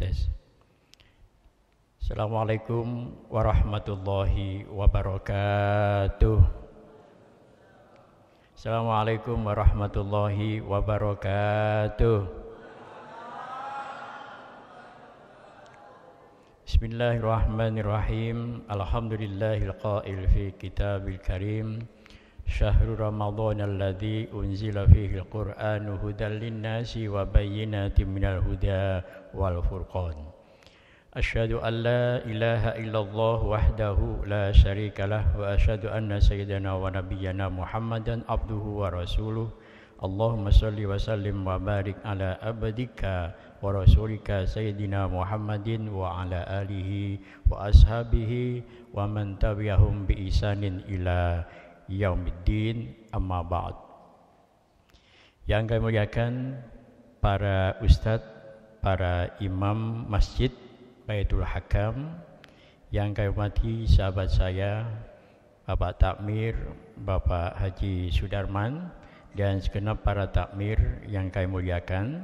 Tes. Assalamualaikum warahmatullahi wabarakatuh. Assalamualaikum warahmatullahi wabarakatuh. Bismillahirrahmanirrahim. Alhamdulillahil qail fi kitabil karim. Syahrul Ramadan alladzi unzila fihi al-Qur'anu hudan lin-nasi wa bayyinatin minal huda wal furqan. Asyhadu an la ilaha illallah wahdahu la syarika lah wa asyhadu anna sayyidana wa nabiyyana Muhammadan abduhu wa rasuluh. Allahumma shalli wa sallim wa barik ala abdika wa rasulika sayyidina Muhammadin wa ala alihi wa ashabihi wa man tabi'ahum bi ihsanin ila yaumiddin, amma ba'd. Yang kami muliakan para ustadz, para imam masjid Baitul Hakam, yang kami hormati sahabat saya Bapak Takmir, Bapak Haji Sudarman, dan segenap para takmir yang kami muliakan.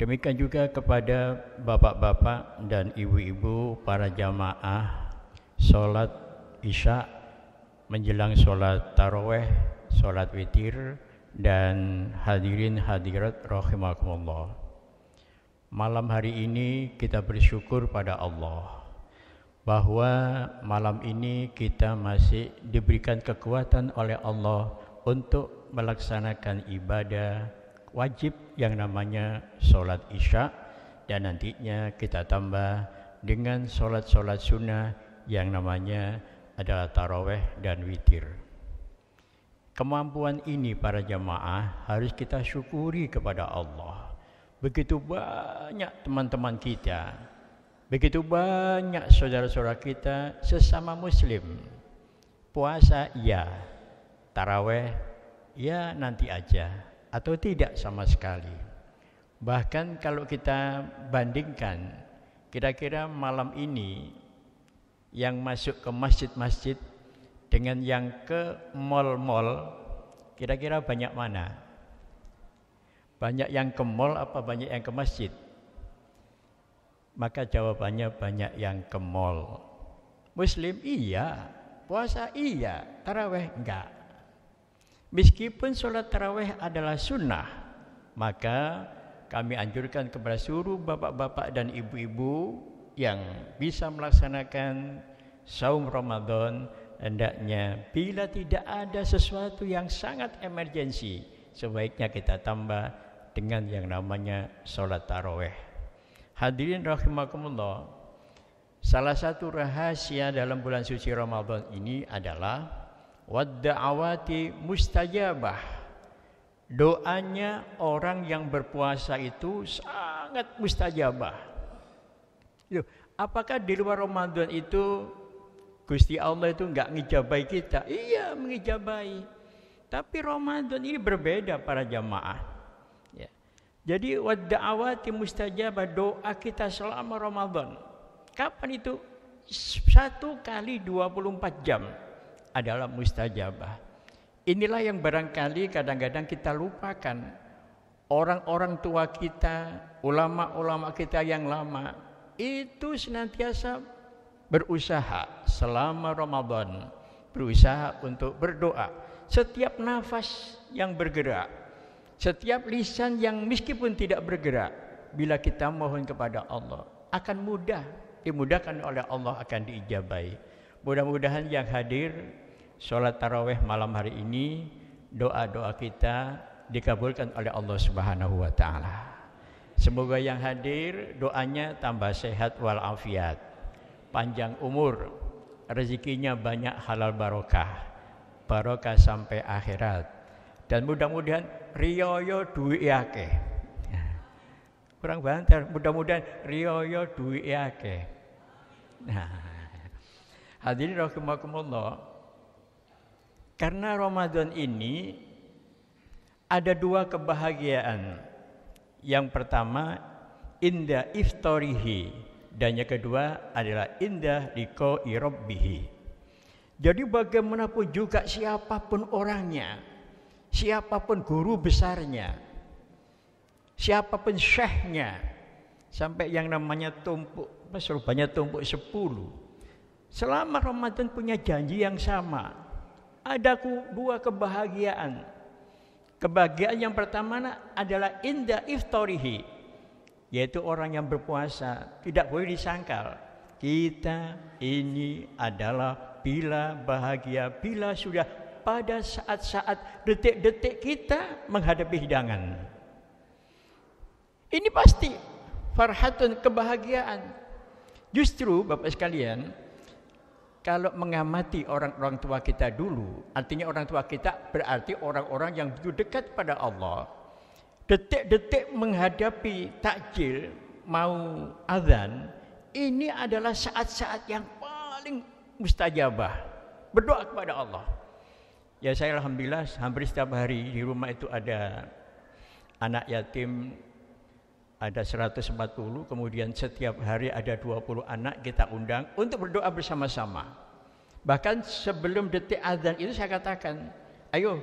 Demikian juga kepada bapak-bapak dan ibu-ibu para jamaah sholat isya menjelang sholat taraweh, sholat witir, dan hadirin hadirat rahimakumullah. Malam hari ini kita bersyukur pada Allah bahwa malam ini kita masih diberikan kekuatan oleh Allah untuk melaksanakan ibadah wajib yang namanya sholat isya, dan nantinya kita tambah dengan sholat-sholat sunnah yang namanya adalah taraweh dan witir. Kemampuan ini para jamaah harus kita syukuri kepada Allah. Begitu banyak teman-teman kita, begitu banyak saudara-saudara kita sesama muslim. Puasa ya, taraweh ya nanti aja, atau tidak sama sekali. Bahkan kalau kita bandingkan, kira-kira malam ini yang masuk ke masjid-masjid dengan yang ke mall-mall, kira-kira banyak mana? Banyak yang ke mall apa banyak yang ke masjid? Maka jawabannya banyak yang ke mall. Muslim iya, puasa iya, taraweh enggak. Meskipun sholat taraweh adalah sunnah, maka kami anjurkan kepada seluruh bapak-bapak dan ibu-ibu yang bisa melaksanakan saum Ramadan, hendaknya bila tidak ada sesuatu yang sangat emergensi, sebaiknya kita tambah dengan yang namanya sholat taraweh. Hadirin rahimakumullah, salah satu rahasia dalam bulan suci Ramadan ini adalah wadda'awati mustajabah. Doanya orang yang berpuasa itu sangat mustajabah. Apakah di luar Ramadan itu Gusti Allah itu enggak ngijabai kita? Iya, mengijabai. Tapi Ramadan ini berbeda para jamaah. Ya. Jadi wadda'awati mustajabah, doa kita selama Ramadan. Kapan itu? 1 kali 24 jam adalah mustajabah. Inilah yang barangkali kadang-kadang kita lupakan. Orang-orang tua kita, ulama-ulama kita yang lama itu senantiasa berusaha selama Ramadan, berusaha untuk berdoa. Setiap nafas yang bergerak, setiap lisan yang meskipun tidak bergerak, bila kita mohon kepada Allah akan mudah, dimudahkan oleh Allah, akan diijabai. Mudah-mudahan yang hadir sholat taraweh malam hari ini, doa-doa kita dikabulkan oleh Allah Subhanahu wa ta'ala. Semoga yang hadir doanya tambah sehat walafiat, panjang umur, rezekinya banyak halal barokah, barokah sampai akhirat, dan mudah-mudahan riyoyo duit akeh. Kurang banter, mudah-mudahan riyoyo duit akeh. Nah, hadirin rahimakumullah, karena Ramadan ini ada 2 kebahagiaan. Yang pertama inda iftarihi, dan yang kedua adalah inda liqa'i rabbih. Jadi bagaimanapun juga siapapun orangnya, siapapun guru besarnya, siapapun syekhnya, Sampai yang namanya tumpuk, banyak tumpuk 10. Selama Ramadan punya janji yang sama. Ada dua kebahagiaan. Kebahagiaan yang pertama adalah inda iftarihi, yaitu orang yang berpuasa tidak boleh disangkal. Kita ini adalah bila bahagia, bila sudah pada saat-saat detik-detik kita menghadapi hidangan. Ini pasti farhatun, kebahagiaan. Justru Bapak sekalian, kalau mengamati orang-orang tua kita dulu, artinya orang tua kita berarti orang-orang yang begitu dekat pada Allah. Detik-detik menghadapi takjil, mau azan, ini adalah saat-saat yang paling mustajabah. Berdoa kepada Allah. Ya, saya alhamdulillah hampir setiap hari di rumah itu ada anak yatim, ada 140, kemudian setiap hari ada 20 anak kita undang untuk berdoa bersama-sama. Bahkan sebelum detik azan itu saya katakan, ayo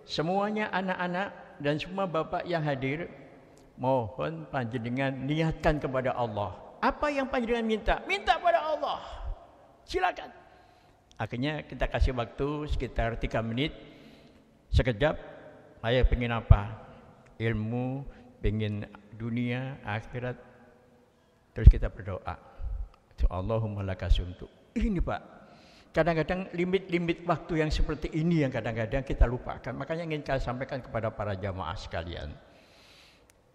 semuanya anak-anak dan semua bapak yang hadir, mohon panjenengan niatkan kepada Allah. Apa yang panjenengan minta? Minta pada Allah. Silakan. Akhirnya kita kasih waktu sekitar 3 menit. Sekejap, ayah pengen apa? Ilmu, pengen dunia, akhirat. Terus kita berdoa. Allahumma lakasumtu. Ini Pak, kadang-kadang limit-limit waktu yang seperti ini yang kadang-kadang kita lupakan. Makanya ingin saya sampaikan kepada para jamaah sekalian.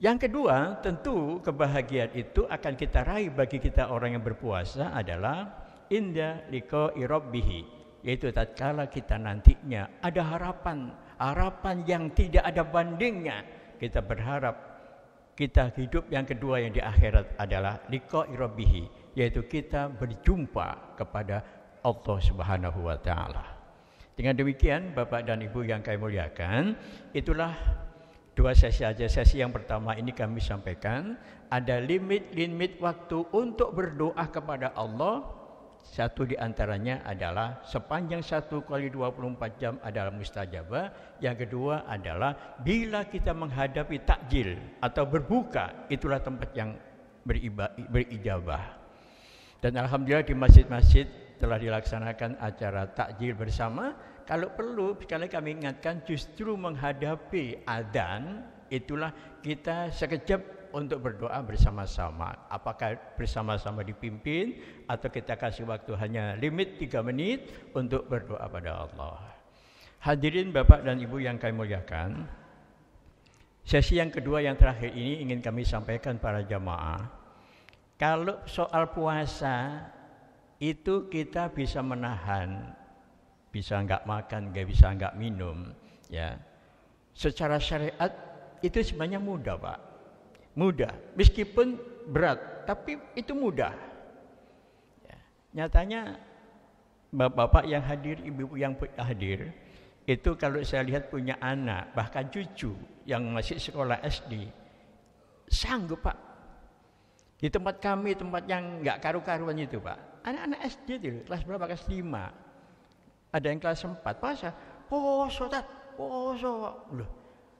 Yang kedua, tentu kebahagiaan itu akan kita raih bagi kita orang yang berpuasa adalah inda liqa'i rabbih, yaitu tatkala kita nantinya ada harapan yang tidak ada bandingnya. Kita berharap kita hidup yang kedua yang di akhirat adalah liqa'i rabbih, yaitu kita berjumpa kepada Allah Subhanahu wa taala. Dengan demikian Bapak dan Ibu yang kami muliakan, itulah 2 sesi saja. Sesi yang pertama ini kami sampaikan ada limit waktu untuk berdoa kepada Allah. Satu di antaranya adalah sepanjang 1 kali 24 jam adalah mustajabah. Yang kedua adalah bila kita menghadapi takjil atau berbuka, itulah tempat yang berijabah. Dan alhamdulillah di masjid-masjid telah dilaksanakan acara takjil bersama. Kalau perlu, sekali kami ingatkan, justru menghadapi adzan itulah kita sekejap untuk berdoa bersama-sama. Apakah bersama-sama dipimpin atau kita kasih waktu hanya limit 3 menit untuk berdoa pada Allah. Hadirin Bapak dan Ibu yang kami muliakan, sesi yang kedua yang terakhir ini ingin kami sampaikan para jamaah. Kalau soal puasa itu kita bisa menahan, bisa enggak makan, bisa enggak minum, ya. Secara syariat itu sebenarnya mudah, Pak. Mudah, meskipun berat, tapi itu mudah. Ya. Nyatanya bapak yang hadir, ibu yang hadir, itu kalau saya lihat punya anak, bahkan cucu yang masih sekolah SD, sanggup Pak. Di tempat kami, tempat yang enggak karu-karuan itu Pak, anak-anak SD itu, kelas berapa? Kelas 5. Ada yang kelas 4, puasa, poso, loh,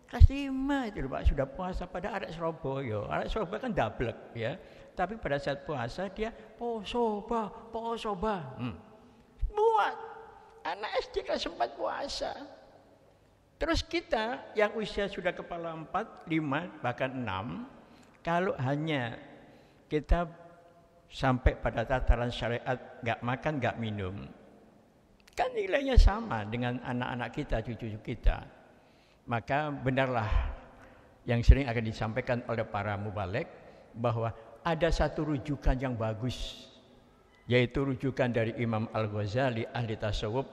kelas 5 itu Pak, sudah puasa. Pada arek Surabaya kan dablek ya, tapi pada saat puasa dia poso ba. Buat anak SD kelas 4 puasa. Terus kita yang usia sudah kepala 4, 5, bahkan 6, kalau hanya kita sampai pada tataran syariat, gak makan, gak minum, kan nilainya sama dengan anak-anak kita, cucu kita. Maka benarlah yang sering akan disampaikan oleh para mubalek bahwa ada satu rujukan yang bagus, yaitu rujukan dari Imam Al-Ghazali, ahli tasawuf.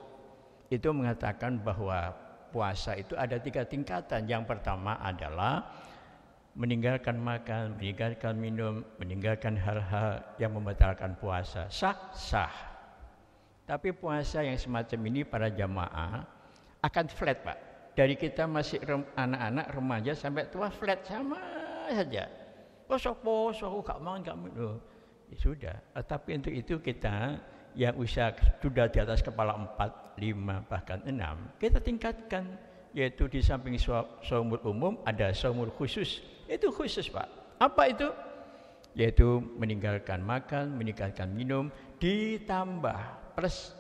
Itu mengatakan bahwa puasa itu ada 3 tingkatan. Yang pertama adalah meninggalkan makan, meninggalkan minum, meninggalkan hal-hal yang membatalkan puasa. Sah. Tapi puasa yang semacam ini para jamaah akan flat Pak. Dari kita masih anak-anak, remaja sampai tua flat sama saja. Poso, gak makan, gak minum. Ya sudah. Tapi untuk itu kita yang usia sudah di atas kepala 4, 5, bahkan 6, kita tingkatkan. Yaitu di samping shaumul umum ada shaumul khusus. Itu khusus Pak. Apa itu? yaitu meninggalkan makan, meninggalkan minum, ditambah plus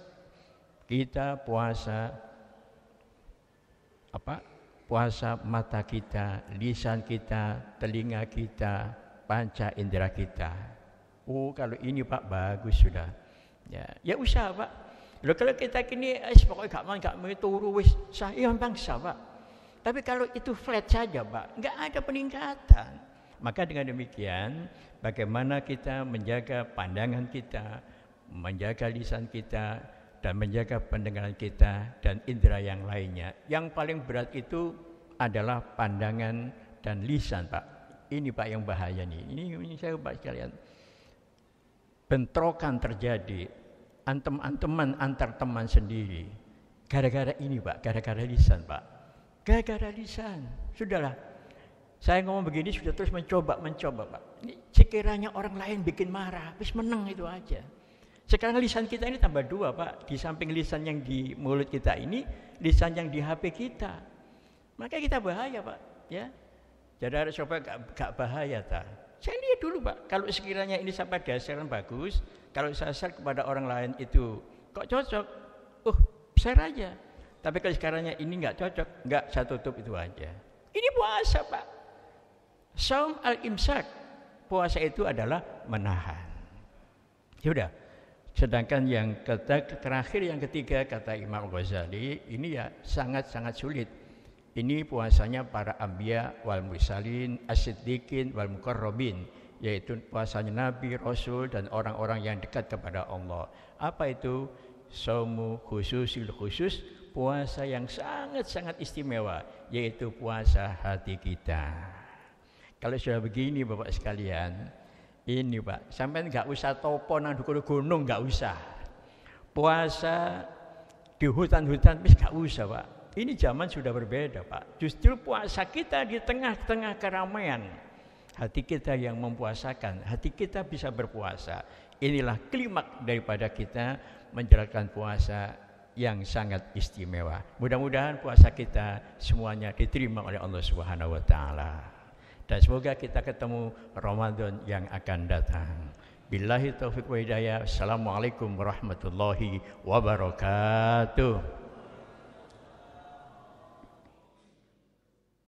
kita puasa puasa mata kita, lisan kita, telinga kita, panca indera kita. Oh, kalau ini Pak bagus sudah. Ya usah Pak. Loh, kalau kita kini pokoknya gak mau turu wis sah, ya bangsa Pak. Tapi kalau itu flat saja Pak, nggak ada peningkatan. Maka dengan demikian, bagaimana kita menjaga pandangan kita, menjaga lisan kita, dan menjaga pendengaran kita dan indera yang lainnya. Yang paling berat itu adalah pandangan dan lisan Pak. Ini Pak yang bahaya nih. Ini saya Pak sekalian. Bentrokan terjadi, antem-anteman antar teman sendiri. Gara-gara ini Pak, gara-gara lisan Pak. Gara-gara lisan. Sudahlah. Saya ngomong begini sudah terus mencoba Pak. Ini sekiranya orang lain bikin marah, habis menang itu aja. Sekarang lisan kita ini tambah 2 Pak. Di samping lisan yang di mulut kita ini, lisan yang di HP kita. Maka kita bahaya Pak. Ya. Jadi harus coba gak bahaya tak. Saya lihat dulu Pak. Kalau sekiranya ini sampai dasarnya bagus, kalau saya share kepada orang lain itu kok cocok, share aja. Tapi kalau sekarangnya ini nggak cocok, nggak saya tutup itu aja. Ini puasa Pak. Shaum al-imsak. Puasa itu adalah menahan. Sudah. Sedangkan yang terakhir yang ketiga kata Imam Ghazali ini ya sangat-sangat sulit. Ini puasanya para anbiya wal mursalin, as-siddiqin wal muqarrabin, yaitu puasanya nabi, rasul dan orang-orang yang dekat kepada Allah. Apa itu? Shaumu khususil khusus, puasa yang sangat-sangat istimewa, yaitu puasa hati kita. Kalau sudah begini Bapak sekalian, ini Pak, sampai nggak usah topo nang gunung, nggak usah. Puasa di hutan-hutan, bis nggak usah Pak. Ini zaman sudah berbeda Pak. Justru puasa kita di tengah-tengah keramaian. Hati kita yang mempuasakan, hati kita bisa berpuasa. Inilah klimaks daripada kita menjalankan puasa yang sangat istimewa. Mudah-mudahan puasa kita semuanya diterima oleh Allah Subhanahu wa taala. Dan semoga kita ketemu Ramadan yang akan datang. Billahi taufiq wa hidayah. Assalamualaikum warahmatullahi wabarakatuh.